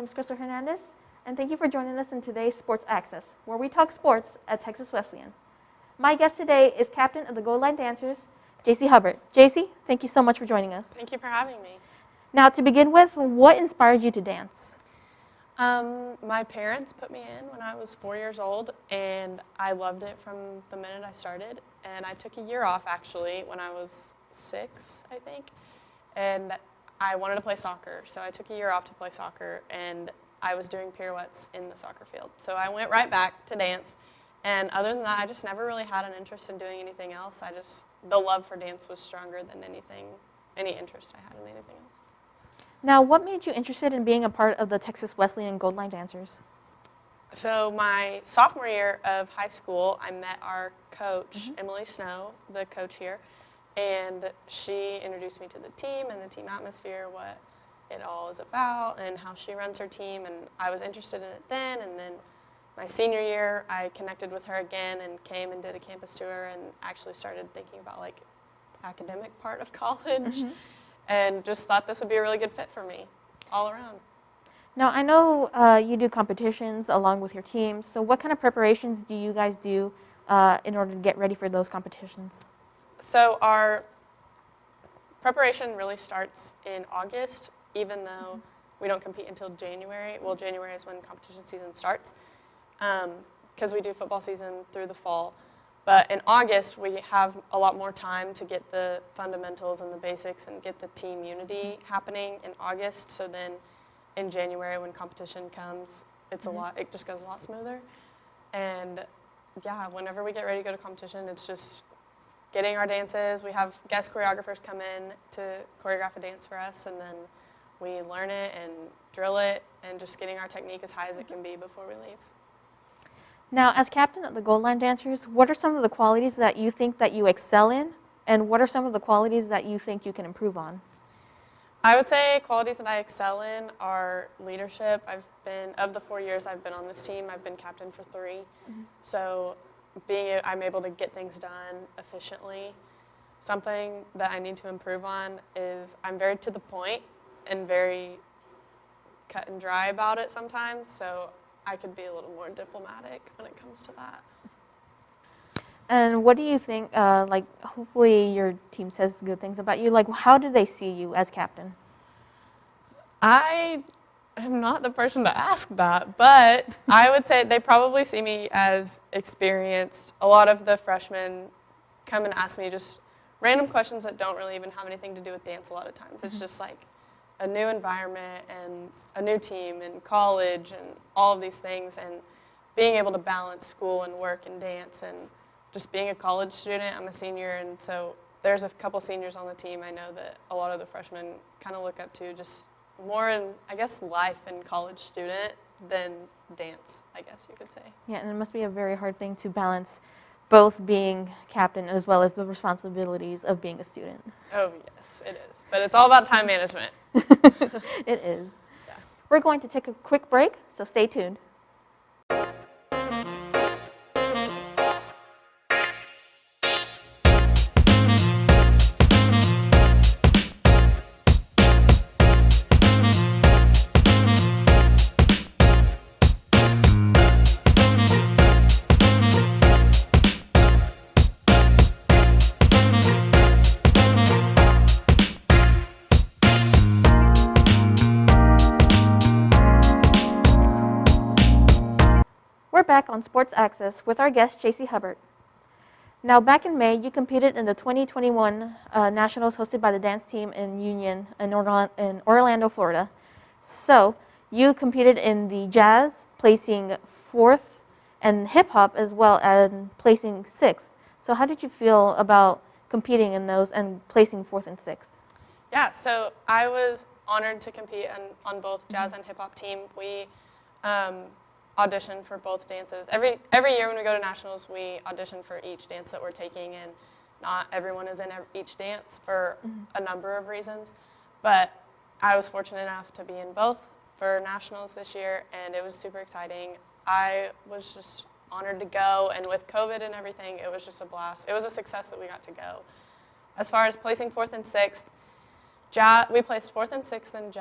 is Crystal Hernandez, and thank you for joining us in today's Sports Access, where we talk sports at Texas Wesleyan. My guest today is captain of the Gold Line Dancers, Jacy Hubartt. Jacy, thank you so much for joining us. Thank you for having me. Now, to begin with, what inspired you to dance? My parents put me in when I was 4 years old, and I loved it from the minute I started. And I took a year off, actually, when I was 6, I think. And I wanted to play soccer, so I took a year off to play soccer, and I was doing pirouettes in the soccer field. So I went right back to dance, and other than that, I just never really had an interest in doing anything else. The love for dance was stronger than any interest I had in anything else. Now, what made you interested in being a part of the Texas Wesleyan Gold Line Dancers? So my sophomore year of high school, I met our coach, Emily Snow, the coach here, and she introduced me to the team and the team atmosphere, what it all is about, and how she runs her team, and I was interested in it then, and then my senior year, I connected with her again and came and did a campus tour and actually started thinking about like the academic part of college and just thought this would be a really good fit for me all around. Now, I know you do competitions along with your team, so what kind of preparations do you guys do in order to get ready for those competitions? So our preparation really starts in August, even though we don't compete until January. Well, January is when competition season starts, because we do football season through the fall. But in August, we have a lot more time to get the fundamentals and the basics and get the team unity happening in August. So then in January, when competition comes, it just goes a lot smoother. And yeah, whenever we get ready to go to competition, it's just getting our dances. We have guest choreographers come in to choreograph a dance for us, and then we learn it and drill it, and just getting our technique as high as it can be before we leave. Now, as captain of the Gold Line Dancers, what are some of the qualities that you think that you excel in, and what are some of the qualities that you think you can improve on? I would say qualities that I excel in are leadership. Of the 4 years I've been on this team, I've been captain for 3. So I'm able to get things done efficiently. Something that I need to improve on is I'm very to the point and very cut and dry about it sometimes, so I could be a little more diplomatic when it comes to that. And what do you think, hopefully your team says good things about you, how do they see you as captain? I am not the person to ask that, but I would say they probably see me as experienced. A lot of the freshmen come and ask me just random questions that don't really even have anything to do with dance a lot of times. It's just like a new environment and a new team and college and all of these things, and being able to balance school and work and dance, and just being a college student. I'm a senior, and so there's a couple seniors on the team I know that a lot of the freshmen kind of look up to, just more in, I guess, life and college student than dance, I guess you could say. Yeah, and it must be a very hard thing to balance both being captain as well as the responsibilities of being a student. Oh, yes, it is. But it's all about time management. It is. Yeah. We're going to take a quick break, so stay tuned. We're back on Sports Access with our guest, Jacy Hubartt. Now, back in May, you competed in the 2021 Nationals hosted by the dance team in Union in Orlando, Florida. So, you competed in the jazz, placing 4th, and hip-hop as well, and placing 6th. So how did you feel about competing in those and placing 4th and 6th? Yeah, so I was honored to compete on both jazz and hip-hop team. We audition for both dances. Every year when we go to nationals, we audition for each dance that we're taking, and not everyone is in each dance for a number of reasons. But I was fortunate enough to be in both for nationals this year, and it was super exciting. I was just honored to go, and with COVID and everything, it was just a blast. It was a success that we got to go. As far as placing 4th and 6th, we placed 4th and 6th in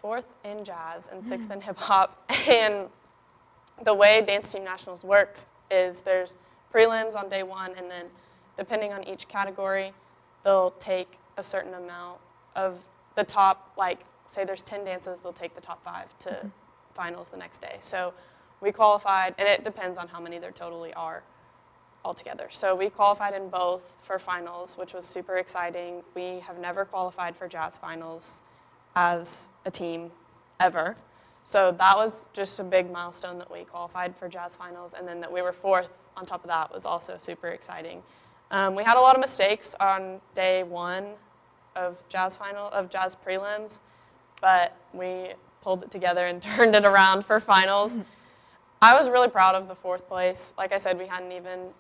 4th in jazz and 6th in hip hop. And the way Dance Team Nationals works is there's prelims on day 1, and then depending on each category, they'll take a certain amount of the top, like say there's 10 dances, they'll take the top 5 to finals the next day. So we qualified, and it depends on how many there totally are altogether. So we qualified in both for finals, which was super exciting. We have never qualified for jazz finals as a team ever. So that was just a big milestone that we qualified for jazz finals, and then that we were 4th on top of that was also super exciting. We had a lot of mistakes on day 1 of jazz prelims, but we pulled it together and turned it around for finals. I was really proud of the 4th place. Like I said, we hadn't even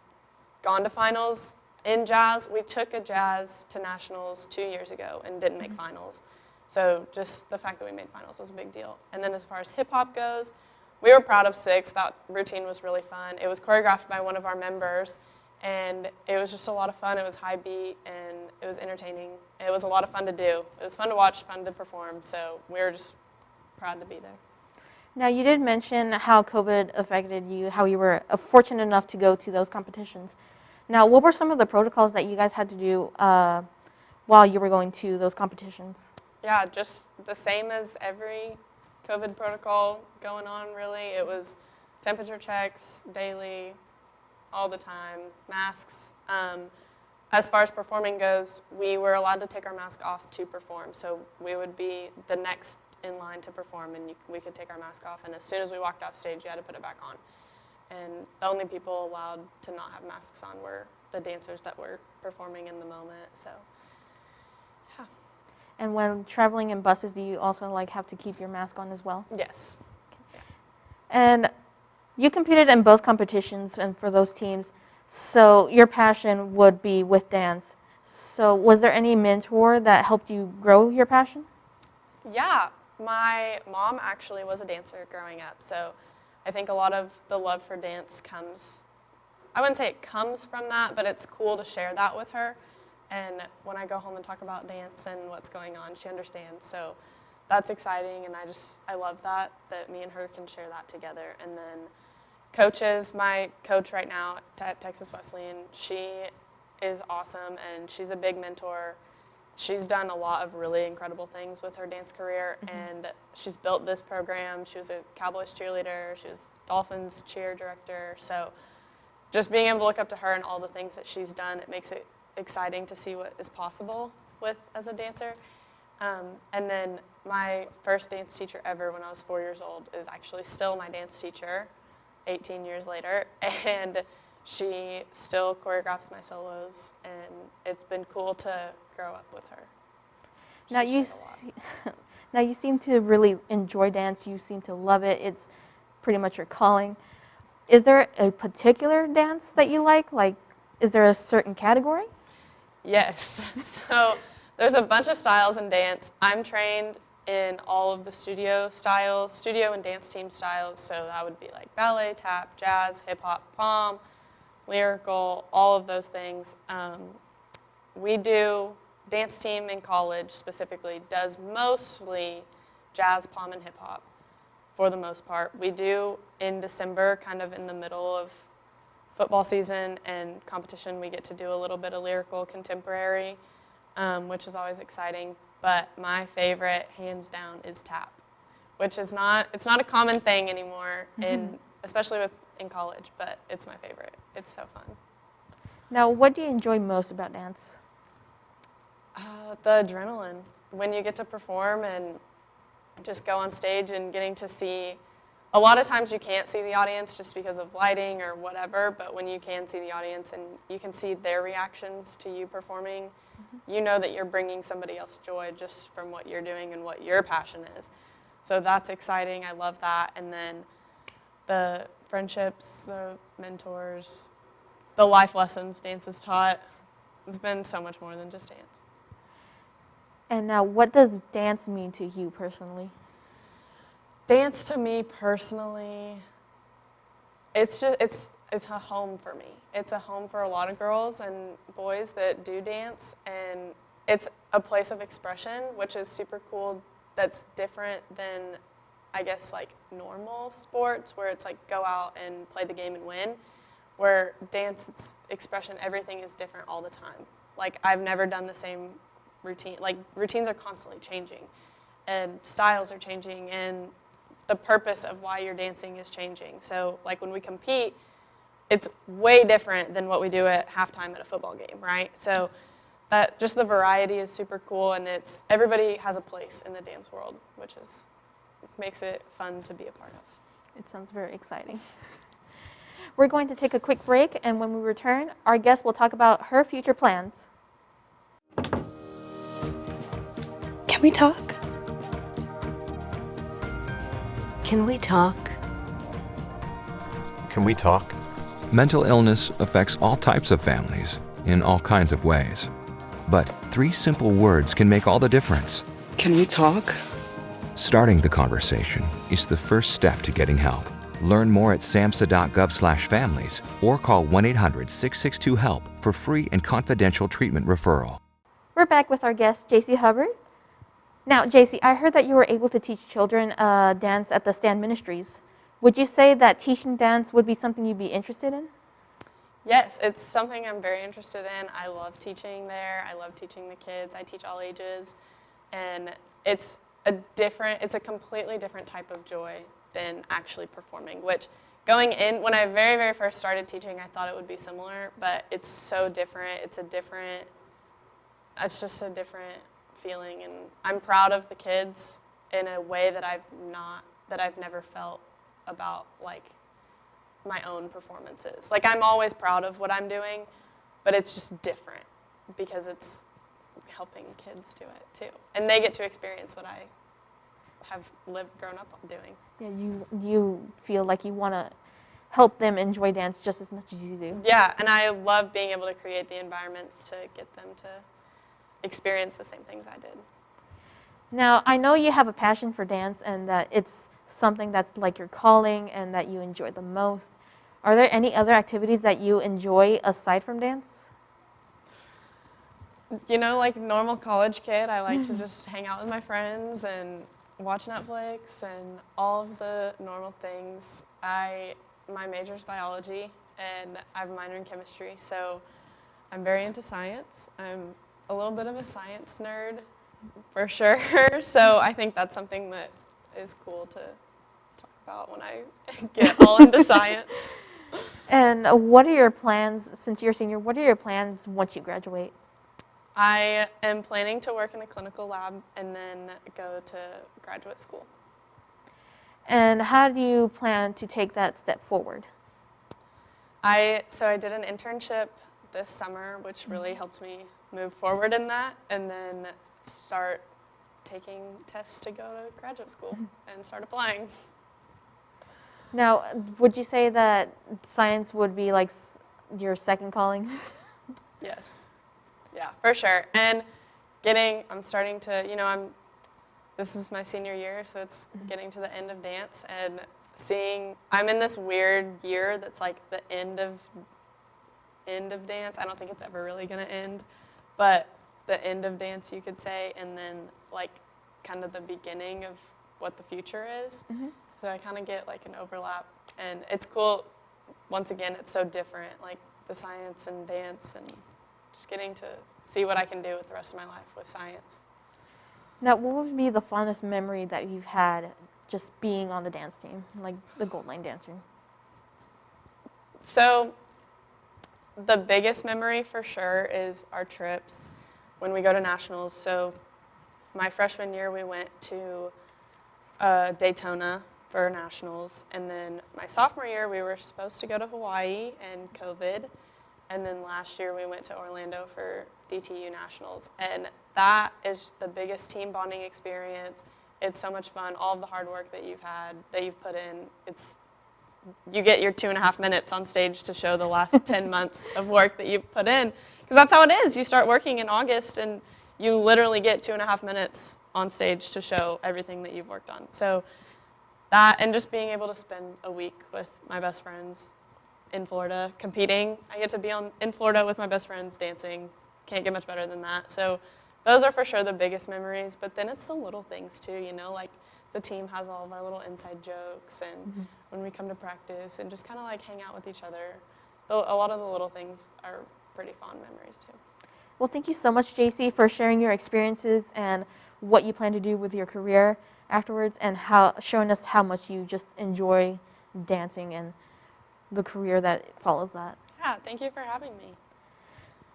gone to finals in jazz. We took a jazz to nationals 2 years ago and didn't make finals. So just the fact that we made finals was a big deal. And then as far as hip hop goes, we were proud of 6th. That routine was really fun. It was choreographed by one of our members, and it was just a lot of fun. It was high beat, and it was entertaining. It was a lot of fun to do. It was fun to watch, fun to perform, so we were just proud to be there. Now, you did mention how COVID affected you, how you were fortunate enough to go to those competitions. Now, what were some of the protocols that you guys had to do while you were going to those competitions? Yeah, just the same as every COVID protocol going on, really. It was temperature checks daily, all the time, masks. As far as performing goes, we were allowed to take our mask off to perform. So we would be the next in line to perform, and we could take our mask off. And as soon as we walked off stage, you had to put it back on. And the only people allowed to not have masks on were the dancers that were performing in the moment. So, yeah. And when traveling in buses, do you also have to keep your mask on as well? Yes. Yeah. And you competed in both competitions and for those teams, so your passion would be with dance. So was there any mentor that helped you grow your passion? Yeah, my mom actually was a dancer growing up, so I think a lot of the love for dance comes, I wouldn't say it comes from that, but it's cool to share that with her. And when I go home and talk about dance and what's going on, she understands. So that's exciting, and I love that me and her can share that together. And then coaches, my coach right now at Texas Wesleyan, she is awesome, and she's a big mentor. She's done a lot of really incredible things with her dance career, and she's built this program. She was a Cowboys cheerleader. She was Dolphins cheer director. So just being able to look up to her and all the things that she's done, it makes it exciting to see what is possible as a dancer. And then my first dance teacher ever when I was 4 years old is actually still my dance teacher 18 years later, and she still choreographs my solos, and it's been cool to grow up with her. Now you seem to really enjoy dance. You seem to love it. It's pretty much your calling. Is there a particular dance that you like? Like, is there a certain category? Yes. So there's a bunch of styles in dance. I'm trained in all of the studio and dance team styles. So that would be like ballet, tap, jazz, hip hop, pom, lyrical, all of those things. We do, dance team in college specifically does mostly jazz, pom, and hip hop for the most part. We do in December, kind of in the middle of football season and competition, we get to do a little bit of lyrical contemporary, which is always exciting. But my favorite, hands down, is tap, which is it's not a common thing anymore, especially in college, but it's my favorite. It's so fun. Now, what do you enjoy most about dance? The adrenaline. When you get to perform and just go on stage and getting to see, a lot of times you can't see the audience just because of lighting or whatever, but when you can see the audience and you can see their reactions to you performing, you know that you're bringing somebody else joy just from what you're doing and what your passion is. So that's exciting. I love that. And then the friendships, the mentors, the life lessons dance has taught. It's been so much more than just dance. And now, what does dance mean to you personally? Dance to me personally, it's a home for me. It's a home for a lot of girls and boys that do dance, and it's a place of expression, which is super cool that's different than, I guess, like normal sports where it's like go out and play the game and win. Where dance, it's expression, everything is different all the time. Like, I've never done the same routine. Like, routines are constantly changing, and styles are changing, and the purpose of why you're dancing is changing. So, like, when we compete, it's way different than what we do at halftime at a football game, right? So, that just the variety is super cool, and it's everybody has a place in the dance world, which makes it fun to be a part of. It sounds very exciting. We're going to take a quick break, and when we return, our guest will talk about her future plans. Can we talk? Can we talk? Can we talk? Mental illness affects all types of families in all kinds of ways. But 3 simple words can make all the difference. Can we talk? Starting the conversation is the first step to getting help. Learn more at samhsa.gov/families or call 1-800-662-HELP for free and confidential treatment referral. We're back with our guest, Jacy Hubartt. Now, Jacy, I heard that you were able to teach children dance at the Stand Ministries. Would you say that teaching dance would be something you'd be interested in? Yes, it's something I'm very interested in. I love teaching there. I love teaching the kids. I teach all ages. And it's a completely different type of joy than actually performing, which going in, when I very, very first started teaching, I thought it would be similar, but it's so different. It's just a different feeling, and I'm proud of the kids in a way that I've never felt about, like, my own performances. Like, I'm always proud of what I'm doing, but it's just different because it's helping kids do it too. And they get to experience what I have grown up doing. Yeah, you feel like you want to help them enjoy dance just as much as you do. Yeah, and I love being able to create the environments to get them to experience the same things I did. Now, I know you have a passion for dance and that it's something that's like your calling and that you enjoy the most. Are there any other activities that you enjoy aside from dance? You know, like normal college kid, I like to just hang out with my friends and watch Netflix and all of the normal things. My major is biology and I have a minor in chemistry, so I'm very into science. I'm a little bit of a science nerd for sure, so I think that's something that is cool to talk about when I get all into science. And what are your plans, since you're a senior, what are your plans once you graduate? I am planning to work in a clinical lab and then go to graduate school. And how do you plan to take that step forward? I did an internship this summer, which really helped me move forward in that, and then start taking tests to go to graduate school and start applying. Now, would you say that science would be like your second calling? Yes. Yeah, for sure. And I'm starting to, this is my senior year, so it's getting to the end of dance and I'm in this weird year that's like the end of dance. I don't think it's ever really going to end, but the end of dance, you could say, and then like kind of the beginning of what the future is. Mm-hmm. So I kind of get like an overlap, and it's cool. Once again, it's so different, like the science and dance, and just getting to see what I can do with the rest of my life with science. Now, what would be the fondest memory that you've had just being on the dance team, like the Gold Line Dancer? So the biggest memory for sure is our trips when we go to nationals. So my freshman year, we went to Daytona for nationals, and then my sophomore year, we were supposed to go to Hawaii and COVID, and then last year we went to Orlando for DTU nationals, and that is the biggest team bonding experience. It's so much fun. All of the hard work that you've put in, you get your 2.5 minutes on stage to show the last 10 months of work that you've put in, because that's how it is. You start working in August, and you literally get 2.5 minutes on stage to show everything that you've worked on. So that, and just being able to spend a week with my best friends in Florida competing. I get to be in Florida with my best friends dancing. Can't get much better than that. So those are for sure the biggest memories. But then it's the little things too, you know, like the team has all of our little inside jokes, and when we come to practice and just kind of like hang out with each other. A lot of the little things are pretty fond memories too. Well, thank you so much, Jacy, for sharing your experiences and what you plan to do with your career afterwards, and showing us how much you just enjoy dancing and the career that follows that. Yeah, thank you for having me.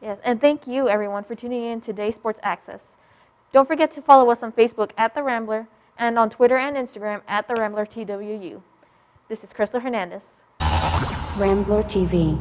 Yes, and thank you, everyone, for tuning in to today's Sports Access. Don't forget to follow us on Facebook at The Rambler and on Twitter and Instagram at The Rambler TWU. This is Crystal Hernandez. Rambler TV.